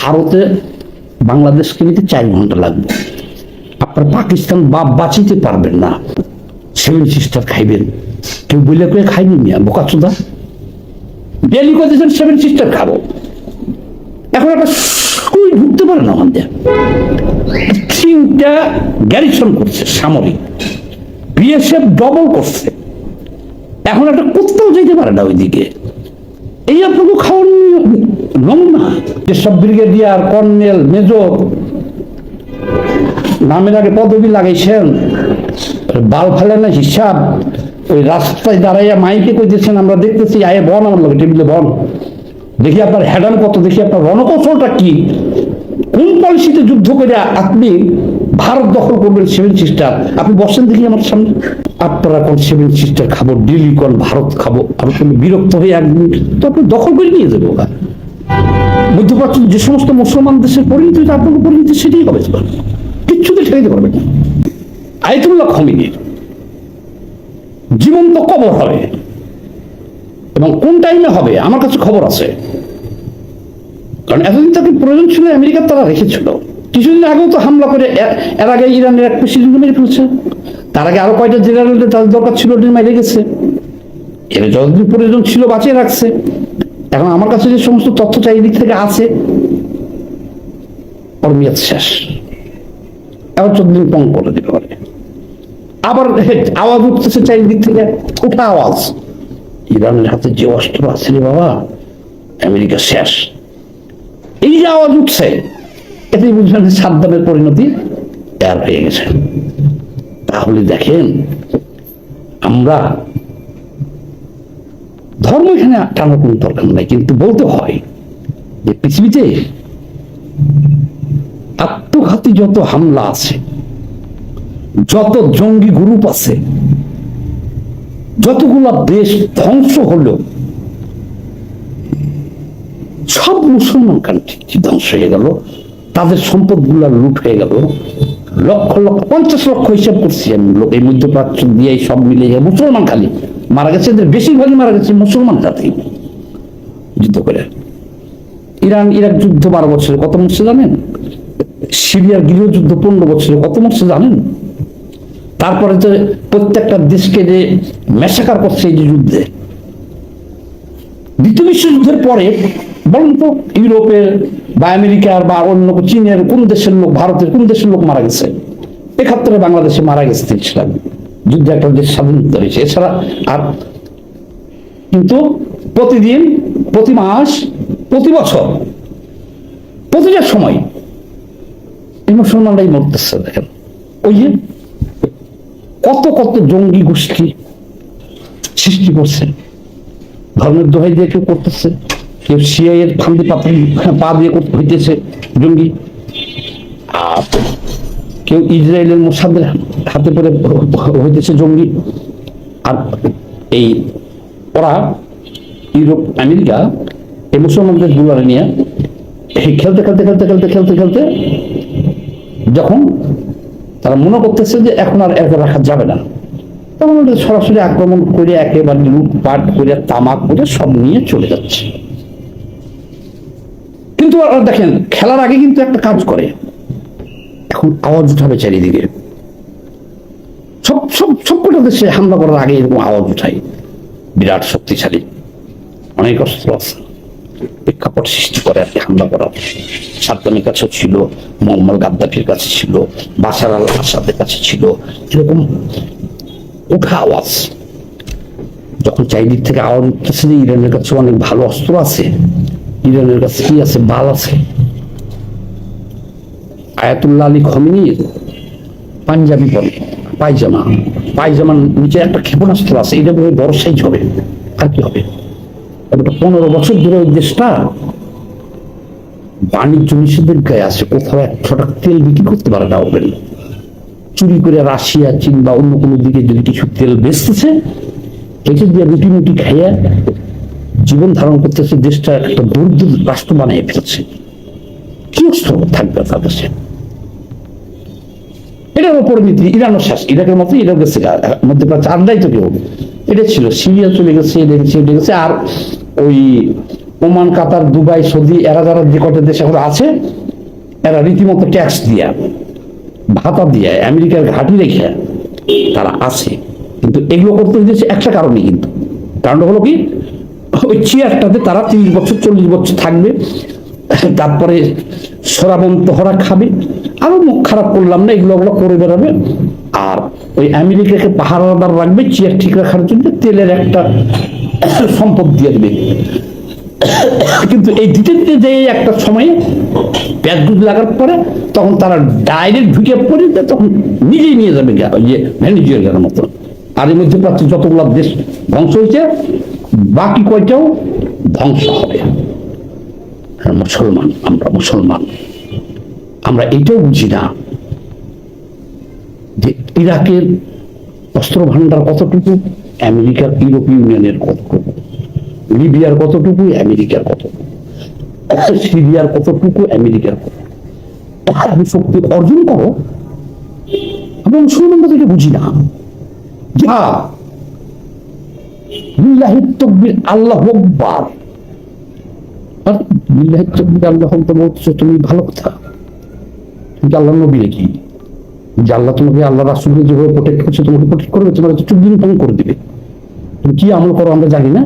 ভারতে বাংলাদেশকে নিতে 4 ঘন্টা লাগবে। আপনার পাকিস্তান বাপ বাঁচিতে পারবেন না, 7 সিস্টার খাইবেন। কেউ বলে করে খাইনি মিয়া, বোকাচোদা। ডেলি করতেছেন 7 সিস্টার খাবো, এখন একটা সুই ঢুকতে পারে না আমাদের। 3টা গ্যারিসন করছে সামরিক, বিএসএফ ডবল করছে, এখন একটা কোথাও যেতে পারে না ওইদিকে। এই আপনাকে খাওয়ার নমুনা। যেসব ব্রিগেডিয়ার, কর্নেল, মেজর নামের আগে পদবি লাগাইছেন, বাল ফেলে না হিসাব। ওই রাস্তায় দাঁড়াইয়া মাইকে কইতেছেন, আমরা দেখতেছি আয়ে বন, আমার লোক টেবিলে বন, দেখি আপনার হ্যাডাম কত, দেখি আপনার রণকৌশলটা কি, কোন পলিসিতে যুদ্ধ করে আপনি ভারত দখল করবেন 7 সিস্টার। আপনি বসেন দেখি আমার সামনে। আপনারা কোন 7 সিস্টার খাবো, দিল্লি কোন ভারত খাবো, আর কোনো বিরক্ত হয়ে 1 মিনিট তো আপনি দখল করে নিয়ে যাবো। মধ্যপ্রাচ্য যে সমস্ত মুসলমান দেশের পরিণতি, আপনাকে পরিণতি সেটাই হবে, কিচ্ছুতে ঠেকাইতে পারবেন না। আয়াতুল্লাহ খমেনির জীবন্ত কবর হবে, এবং কোন টাইমে হবে আমার কাছে খবর আছে, কারণ এতদিন তাকে প্রয়োজন ছিল আমেরিকার, তারা রেখেছিল। কিছুদিন আগেও তো হামলা করে এর আগে ইরানের এক প্রেসিডেন্ট মেরে ফেলছে, তার আগে আরো কয়টা জেনারেল তাদের দরকার ছিল মেরে গেছে, এর যতদিন প্রয়োজন ছিল বাঁচিয়ে রাখছে। এখন আমার কাছে যে সমস্ত তথ্য চারিদিক থেকে আছে, ওর মেয়াদ শেষ, এবার 14 দিন পং করে দিতে পারে। আবার আওয়াজ উঠতেছে চারিদিক থেকে, ওঠা আওয়াজ, ইরানের হাতে যে অস্ত্র আছে রে বাবা, আমেরিকা শেষ। এই যে আওয়াজ উঠছে, এতেই বুঝলেন সাদ্দামের পরিণতি এর হয়ে গেছে। তাহলে দেখেন, আমরা ধর্ম এখানে টানার কোন দরকার নাই, কিন্তু বলতে হয় যে পৃথিবীতে আত্মঘাতী যত হামলা আছে, যত জঙ্গি গ্রুপ আছে, যতগুলা দেশ ধ্বংস হলো, সব মুসলমান কান্ট্রি ধ্বংস হয়ে গেল, তাদের সম্পদ গুলা লুট হয়ে গেল, লক্ষ লক্ষ 50 লক্ষ হিসাব করছি আমি, লোক এই মধ্যপ্রাচ্য দিয়ে সব মিলে মুসলমান খালি মারা গেছে, এদের বেশিরভাগই মারা গেছে মুসলমান জাতি যুদ্ধ করে। ইরান ইরাক যুদ্ধ 12 বছরে কত মরছে জানেন? সিরিয়ার গৃহযুদ্ধ 15 বছরে কত মরছে জানেন? তারপরে যে প্রত্যেকটা দেশকে যে মেসাকার করছে এই যে যুদ্ধে। দ্বিতীয় বিশ্বযুদ্ধের পরে বলুন তো, ইউরোপের বা আমেরিকার বা অন্য চীনের কোন দেশের লোক, ভারতের কোন দেশের লোক মারা গেছে? 71-এ বাংলাদেশে মারা গেছে 30 লাখ, যুদ্ধে একটা দেশ স্বাধীনতা হয়েছে, এছাড়া আর। কিন্তু প্রতিদিন, প্রতি মাস, প্রতি বছর, প্রতিটা সময় এই মুসলমানরাই মরতেছে। দেখেন ওই যে কত কত জঙ্গি গোষ্ঠী সৃষ্টি করছে, ধর্মের দোহাই দিয়ে কেউ করতেছে, কেউ সিআই এর ফান্দি পা দিয়ে হইতেছে জঙ্গি, আর কেউ ইসরায়েলের মোসাদের হাতে পড়ে হইতেছে জঙ্গি। আর এই ওরা ইউরোপ, আমেরিকা এই মুসলমানদের গুলারে নিয়ে খেলতে খেলতে খেলতে খেলতে খেলতে খেলতে যখন তারা মনে করতেছে যে এখন আর একে রাখা যাবে না, তখন ওটা সরাসরি আক্রমণ করে একেবারে লুটপাট করে তামাক করে সব নিয়ে চলে যাচ্ছে। কিন্তু দেখেন, খেলার আগে কিন্তু একটা কাজ করে, এখন আওয়াজ উঠাবে চারিদিকে, সবকটা দেশে হামলা করার আগে এরকম আওয়াজ উঠাই, বিরাট শক্তিশালী অনেক অস্ত্র আছে, প্রেক্ষাপট সৃষ্টি করে আর কি হামলা করা। সাদ্দামের কাছে ছিল, মোহাম্মদ গাদ্দাফির কাছে ছিল, বাশার আল আসাদের কাছে ছিল, এরকম উঠা আওয়াজ। যখন চারিদিক থেকে আওয়াজ উঠতেছে যে ইরানের কাছে অনেক ভালো অস্ত্র আছে, ইরানের কাছে কি আছে, বাল আছে। আয়াতুল্লাহ আলী খমেনির পাঞ্জাবি পরে পায়জামা, পায়জামার নিচে একটা ক্ষেপণাস্ত্র আছে, এটা বড় সাইজ হবে, আর কি হবে? 15 বছর ধরে ওই দেশটা বাণিজ্য নিষেধাজ্ঞায় আছে, কোথাও 100 টাকা তেল বিক্রি করতে পারে না। ওপেন চুরি করে রাশিয়া, চীন বা অন্য কোনো দিকে যদি কিছু তেল বেচতেছে, এটা দিয়ে রুটি মুটি খাইয়া জীবন ধারণ করতেছে, দেশটা একটা দরিদ্র রাষ্ট্র বানিয়ে ফেলছে। কি অস্ত্র থাকবে তার কাছে? এটার উপর নীতি ইরানও শেষ, ইরাকের মতো ইরাক গেছে মধ্যপ্রাচ্য আড্ডাই তো কেউ, এটা ছিল, সিরিয়া চলে গেছে, এটা গেছে, এটা গেছে। আর ওই ওমান, কাতার, দুবাই, সৌদি, এরা যারা যে কটা দেশ এখন আছে, এরা রীতিমতো ট্যাক্স দিয়া, ভাতা দিয়ে, আমেরিকার ঘাঁটি রেখে তারা আছে। কিন্তু এগুলো করতে হচ্ছে একটা কারণে, কিন্তু কারণটা হলো কি, ওই চেয়ারটাতে তারা 30 বছর 40 বছর থাকবে, তারপরে সরাবন্ত হরা খাবে, আরো মুখ খারাপ করলাম না, এগুলো করে বেড়াবে। আর ওই আমেরিকাকে পাহারাদার রাখবে চেয়ার ঠিক রাখার জন্য, তেলের একটা সম্পদ দিয়ে দেবে। কিন্তু এই দিতে দিতে যে একটা সময়ে পেঁয়াজ দুধ লাগার পরে তখন তারা ডাইরেক্ট ঢুকে পড়ে, তখন নিজেই নিয়ে যাবে যে ভেনিজুয়েলার মতো। আর এর মধ্যে প্রাচ্য যতগুলো দেশ ধ্বংস হয়েছে, বাকি কয়টাও ধ্বংস হবে। মুসলমান, আমরা মুসলমান, আমরা এটাও বুঝি না যে ইরাকের অস্ত্র ভান্ডার কতটুকু, আমেরিকার, ইউরোপীয় ইউনিয়নের কতটুকু, লিবিয়ার কতটুকু, আমেরিকার কতটুকু, সিরিয়ার কতটুকু, আমেরিকার কতটুকু শক্তি অর্জন করো। আমরা মুসলমানরা এটা বুঝি না। যা বিল্লাহিত তাকবীর, আল্লাহু আকবার, আর বিল্লাহিত তাকবীর, আল্লাহু আকবার বলছো তুমি, ভালো কথা। কিন্তু আল্লাহ নবী কি, যে আল্লাহ তোমাকে, আল্লাহ রাসূলকে যেভাবে প্রোটেক্ট করছে, তোমাকে প্রোটেক্ট করবে, তোমার চুপ দিন তখন করে দিবে। তুমি কি আমল করো আমরা জানি না।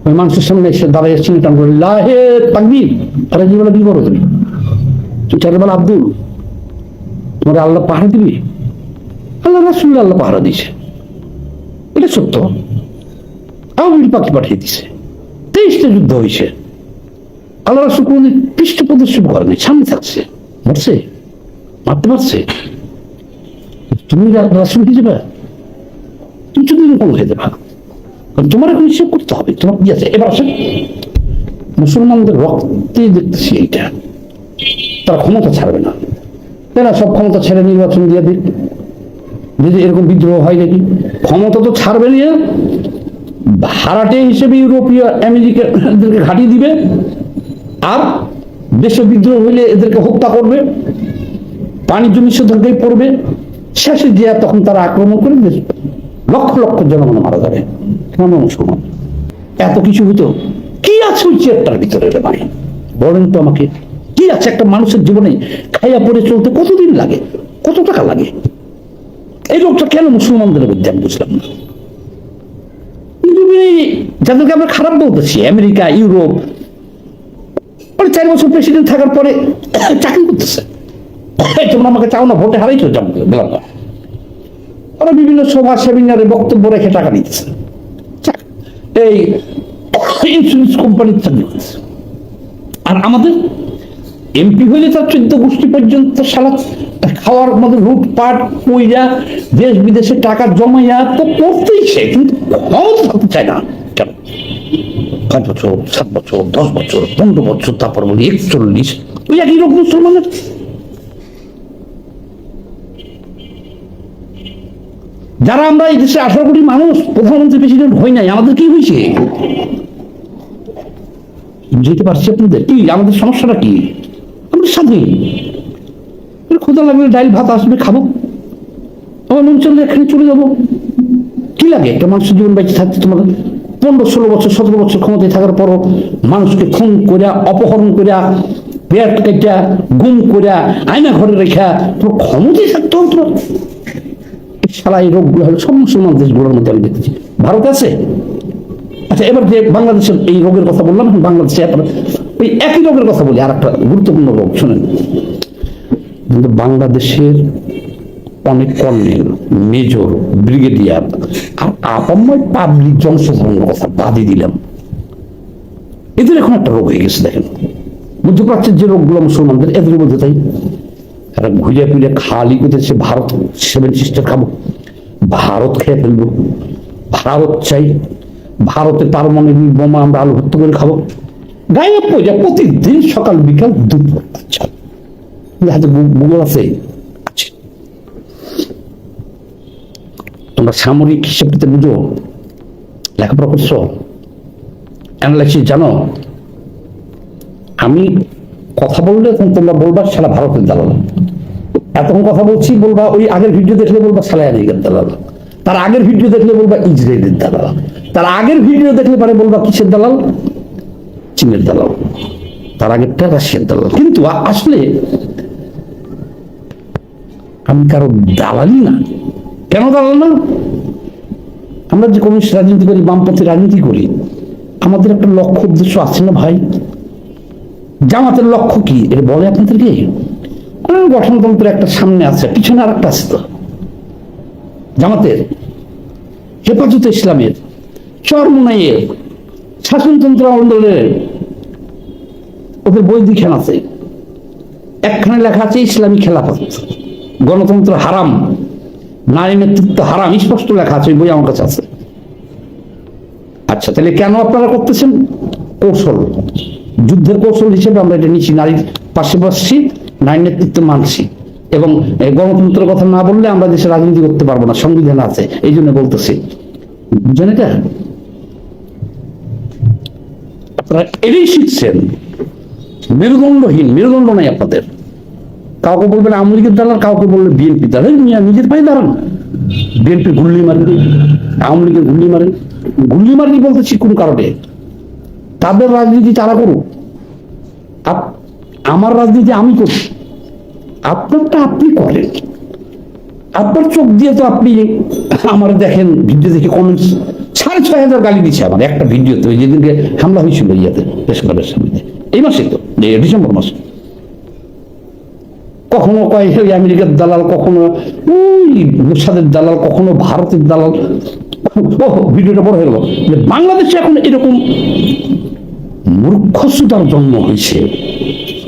ওই মানুষের সামনে এসে দাঁড়িয়ে চিন্তা করে লাহে তাকবীর, আরে জীবনে কি করো তুমি? তুই চার বেলা আব্দুল, তোমার আল্লাহ পাহারা দিবি? আল্লাহ রাসূল আল্লাহ পাহারা দিছে, এটা সত্য। আমির পাখি পাঠিয়ে দিছে, 23টা যুদ্ধ হয়েছে, আল্লাহ রাসূল কোনদিন পৃষ্ঠ প্রদর্শন করেনি, সামনে থাকছে, মরছে, মারতে পারছে। তুমি রাসূল কি যাবে? তুমি যদি কোন হয়ে যাবে, কারণ তোমার এখন হিসেব করতে হবে, তোমার কি আছে। এবার আসেন, মুসলমানদের রক্তে দেখতেছি এইটা, তারা ক্ষমতা ছাড়বে না। তারা সব ক্ষমতা ছেড়ে নির্বাচন দিয়ে দিক, যদি এরকম বিদ্রোহ হয় নাকি, ক্ষমতা তো ছাড়বে না, ভাড়াটে হিসেবে ইউরোপীয় আমেরিকা এদেরকে ঘাঁটি দিবে, আর দেশে বিদ্রোহ হইলে এদেরকে হত্যা করবে, বাণিজ্য নিষেধাজ্ঞায় পড়বে, শেষে যে তখন তারা আক্রমণ করে লক্ষ লক্ষ জনগণ মারা যাবে। কেন মুসলমান এত কিছু হইতো? কি আছে ওই চেয়ারটার ভিতরে রে ভাই, বলেন তো আমাকে, কি আছে একটা মানুষের জীবনে? খাইয়া পরে চলতে কতদিন লাগে, কত টাকা লাগে? এই লোকটা কেন মুসলমানদের মধ্যে আমি বুঝলাম না। যাদেরকে আমরা খারাপ বলতেছি, আমেরিকা, ইউরোপ, 4 বছর প্রেসিডেন্ট থাকার পরে চাকরি করতেছে, তোমরা আমাকে চাও না, ভোটে হারাইছো, বললাম না। ওরা বিভিন্ন সভা সেমিনারে বক্তব্য রেখে টাকা নিতেছে, এই ইন্স্যুরেন্স কোম্পানির চাকরি করতেছে। আর আমাদের এমপি হইলে তার 14 গোষ্ঠী পর্যন্ত সালা খাওয়ার মধ্যে লুটপাট কইরা দেশ বিদেশে টাকা জমাইয়া তো করতেই সে, কিন্তু ক্ষমতা থাকতে চায় না। কেন? 5 বছর, 7 বছর, 10 বছর, 15 বছর, তারপর বলি 41, ওই একই রকম মুসলমানের। যারা আমরা এই দেশে 18 কোটি মানুষ, প্রধানমন্ত্রী প্রেসিডেন্ট হই নাই, আমাদের কি হয়েছে বুঝতে পারছি আপনাদের? কি আমাদের সমস্যাটা কি? আমরা স্বাধীন, ক্ষুধা লাগলে ডাইল ভাত আসবে, খাবো, আমার মন চললে এখানে চলে যাবো। কি লাগে একটা মানুষের জীবন বেঁচে থাকতে? তোমাদের 15-16 বছর 17 বছর ক্ষমতায় থাকার পরও মানুষকে খুন করিয়া, অপহরণ করিয়া, পেট কেটে, গুম করিয়া, আয়না ঘরে রেখা তোমার ক্ষমতায় থাকতে হবে তোমার। সারা এই রোগগুলো হলো সব মুসলমান দেশগুলোর মধ্যে আমি দেখতেছি। ভারত আছে, আচ্ছা, এবার যে বাংলাদেশের এই রোগের কথা বললাম, বাংলাদেশে ওই একই রোগের কথা বলি, আর একটা গুরুত্বপূর্ণ রোগ শুনেন। কিন্তু বাংলাদেশের অনেক কর্নেল, মেজর, ব্রিগেডিয়ার আর আপাময় পাবলিক জনসাধারণের কথা বাদই দিলাম, এদের এখন একটা রোগ হয়ে গেছে। দেখেন মধ্যপ্রাচ্যের যে রোগগুলো মুসলমানদের, এদের মধ্যে তাই এরা ঘুরে ফিরে খালি করতেছে, ভারত 7 সিস্টার খাবো, ভারত খেয়ে ফেলবো, ভারত চাই, ভারতে পারমাণবিক বোমা আমরা আলু ভর্তি করে খাবো, গায়ে পয়সা প্রতিদিন সকাল বিকাল দুপুর। আচ্ছা, হাতে গুগল আছে, তোমরা সামরিক হিসেবে বুঝো, লেখাপড়া করছো, অ্যানালাইসিস জানো। আমি কথা বললে তোমরা বলবা সারা ভারতের দালাল, এতক্ষণ কথা বলছি বলবা, ওই আগের ভিডিও দেখলে বলবা সালা আমেরিকার দালাল, তার আগের ভিডিও দেখলে বলবা ইসরায়েলের দালাল, তার আগের ভিডিও দেখলে পারে বলবা কিসের দালাল? চীনের দালাল, তার আগেরটা রাশিয়ার দালাল। কিন্তু আসলে আমি কারো দালালি না। কেন দালাল না? আমরা যে কমিউনিস্ট রাজনীতি করি, বামপন্থী রাজনীতি করি, আমাদের একটা লক্ষ্য উদ্দেশ্য আছে না ভাই? জামাতের লক্ষ্য কি এটা বলে আপনাদেরকে? গঠনতন্ত্র একটা সামনে আছে, পিছনে আর একটা আছে। তো জামাতের, হেফাজতে ইসলামের, চরমনাইয়ের, শাসনতন্ত্র আন্দোলনের, ওদের বই দুইখান আছে। একখানে লেখা আছে ইসলামী খেলাফত, গণতন্ত্র হারাম, নারী নেতৃত্ব হারাম, স্পষ্ট লেখা আছে, ওই বই আমার কাছে আছে। আচ্ছা, তাহলে কেন আপনারা করতেছেন? কৌশল, যুদ্ধের কৌশল হিসেবে আমরা এটা নিচ্ছি, নারীর পাশে বসছি, নারী নেতৃত্ব মানছি, এবং গণতন্ত্রের কথা না বললে আমরা দেশে রাজনীতি করতে পারবো না, সংবিধান আছে, এই জন্য বলতেছি। বুঝলেন এটা? আপনারা এটাই শিখছেন, মেরুদণ্ডহীন, মেরুদণ্ড নাই আপনাদের। কাউকে বলবেন আওয়ামী লীগের দালাল, কাউকে বললে বিএনপি দালাল। নিজের পায়ে দাঁড়ান। বিএনপি গুল্লি মারেন, আওয়ামী লীগের গুল্লি মারেন। গুল্লি মারেনি বলতেছি কোন কারণে? তাদের রাজনীতি তারা করুক, আমার রাজনীতি আমি করি। আপনারটা আপনি করেন। আপনার চোখ দিয়ে তো আপনি আমার দেখেন, ভিডিও দেখে কমেন্টস 6,500 গালি দিচ্ছে আমার একটা ভিডিওতে, ওই যেদিনকে হামলা হয়েছিল ইয়াতে প্রেস ক্লাবের সামনে, এই মাসে তো, ডিসেম্বর মাসে। কখনো কয় ওই আমেরিকার দালাল, কখনো ওই মোসাদের দালাল, কখনো ভারতের দালাল। ভিডিওটা বড় হয়ে গেল। বাংলাদেশে এখন এরকম মূর্খসুতার জন্ম হয়েছে।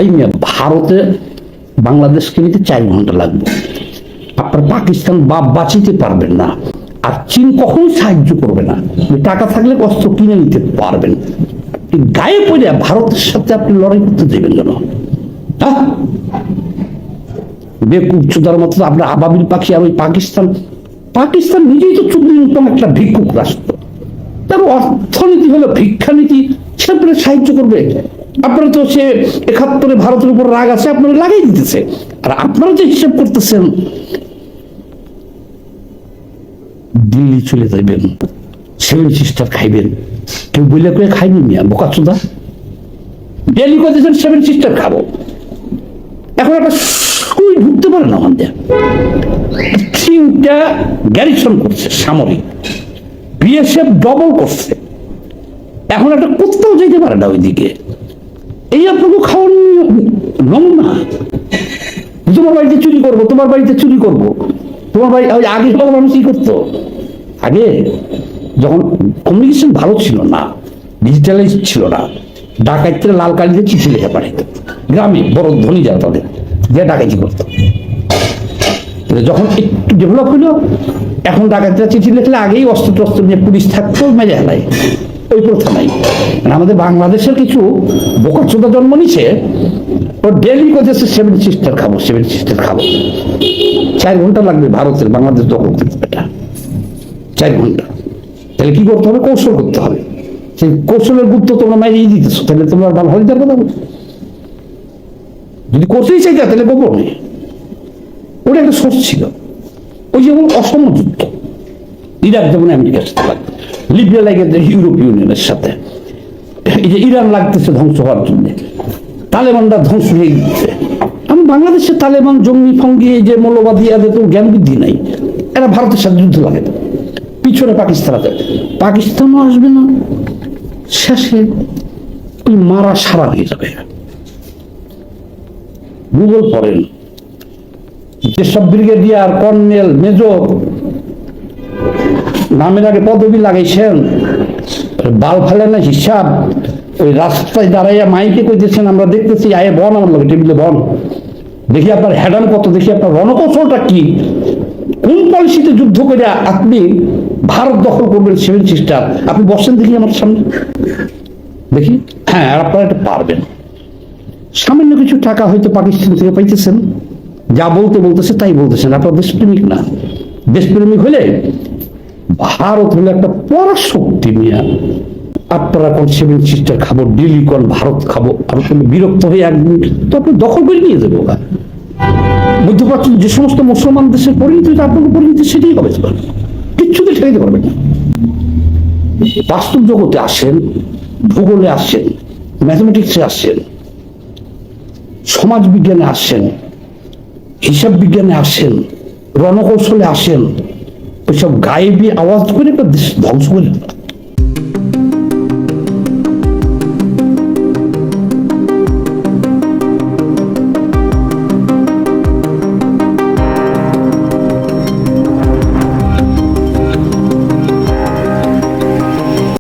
এই নিয়ে ভারতে বাংলাদেশকে নিতে 4 ঘন্টা লাগবে। আপনার পাকিস্তান বাঁচিতে পারবেন না, আর চীন কখনোই সাহায্য করবে না। টাকা থাকলে অস্ত্র কিনে নিতে পারবেন। গায়ে পড়ে ভারতের সাথে আপনি লড়াই করতে দেবেন কেন? বেকুব চুদার মতো আপনার আবাবিল পাখি। আর ওই পাকিস্তান নিজেই তো চুক্তির একটা ভিক্ষুক রাষ্ট্র, তার অর্থনীতি হলো ভিক্ষানীতি, সে আপনারা সাহায্য করবে? আপনারা তো সে 71-এ ভারতের উপর রাগ আছে, আপনারা লাগাই দিতেছে। আর আপনারা যে হিসাব করতেছেন, দিল্লি চলে যাইবেন, 7 সিস্টার খাইবেন, কেউ বলে কেউ খাইনি মিয়া, বোকা চুদা। দিল্লি করতেছেন 7 সিস্টার খাবো, এখন একটা সুই ঢুকতে পারে না আমাদের। 3টা গ্যারিসন করছে সামরিক, বিএসএফ ডবল করছে, এখন একটা কোথাও যেতে পারে না ওইদিকে। এই আপনাকে খাওয়ার নমুনা। তোমার বাড়িতে চুরি করবো, তোমার বাড়িতে চুরি করবো, তোমার বাড়ি। আগে সব মানুষ কি করতো? আগে যখন কমিউনিকেশন ভালো ছিল না, ডিজিটালাইজ ছিল না, ডাকাইতে লাল কালিতে চিঠি লেখা পাঠাইতো গ্রামে, বড় ধনী যারা তাদের যে ডাকাইতি করতো। যখন একটু ডেভেলপ হলো, এখন ডাকাতিরা চিঠি লিখলে আগেই অস্ত্র টস্ত্র নিয়ে পুলিশ থাকতো, মেরে হেলায়, ওই প্রথা নাই। আমাদের বাংলাদেশের কিছু বোকাচোদা জন্ম নিছে, ও ডেলি করতেছে 7 সিস্টার খাবো, 7 সিস্টার খাবো। 4 ঘন্টা লাগবে ভারতের বাংলাদেশ দখল করতে, এটা 4 ঘন্টা। তাহলে কি করতে হবে? কৌশল করতে হবে। সেই কৌশলের গুরুত্ব তোমরা মাইরিয়ে দিতেছো, তাহলে তোমরা ভালো হয়ে যাবে না। যদি করতেই চাই তাহলে গোপনে, ওটা একটা সোর্স ছিল। ওই যেমন অসম যুদ্ধ, ইরাক যেমন আমেরিকার সাথে লাগবে, লিবিয়া লাগে ইউরোপীয় ইউনিয়নের সাথে, এই যে ইরান লাগতেছে ধ্বংস হওয়ার জন্য, তালেবানরা ধ্বংস হয়ে গেছে। আমি বাংলাদেশে তালেবান, জঙ্গি ফঙ্গি, এই যে মৌলবাদী, এদের তো জ্ঞান বুদ্ধি নাই, এরা ভারতের সাথে যুদ্ধ লাগে। পিছনে পাকিস্তান আছে, পাকিস্তানও আসবে না, শেষে ওই মারা সারা হয়ে যাবে। গুগল করেন, যেসব ব্রিগেডিয়ার, কর্নেল, মেজর নামের আগে পদবি লাগাইছেন, বাল ফেলে না হিসাব। ওই রাস্তায় দাঁড়াইয়া মাইকে কইতেছেন, আমরা দেখতেছি, আয়ে বন আমার লোক টেবিলে বন, দেখি আপনার হেডান কত, দেখি আপনার রণকৌশলটা কি, কোন পলিসিতে যুদ্ধ করে আপনি ভারত দখল করবেন 7 সিস্টার। আপনি বসেন দেখি আমার সামনে, দেখি। হ্যাঁ, আর আপনারা এটা পারবেন। সামান্য কিছু টাকা হয়তো পাকিস্তান থেকে পাইতেছেন, যা বলতেছে তাই বলতেছেন। আপনার দেশপ্রেমিক না। দেশপ্রেমিক হলে ভারত হলে একটা পরাশক্তি নিয়ে আপনারা কোন 7 সিস্টার খাবো, দিল্লি কোন ভারত খাবো, আর বিরক্ত হয়ে একদিন তো আপনি দখল করে নিয়ে যাবো। মধ্যপ্রাচ্য যে সমস্ত মুসলমান দেশের পরিণতি, আপনাকে পরিণতি সেটাই হবে, কিচ্ছুতে ঠেকাইতে পারবেন না। বাস্তব জগতে আসেন, ভূগোলে আসেন, ম্যাথমেটিক্সে আসছেন, সমাজ বিজ্ঞানে আসছেন, হিসাব বিজ্ঞানে আসেন, রণকৌশলে আসেন, ওইসব গায়েবী আওয়াজ করে দেশ ধ্বংস করে।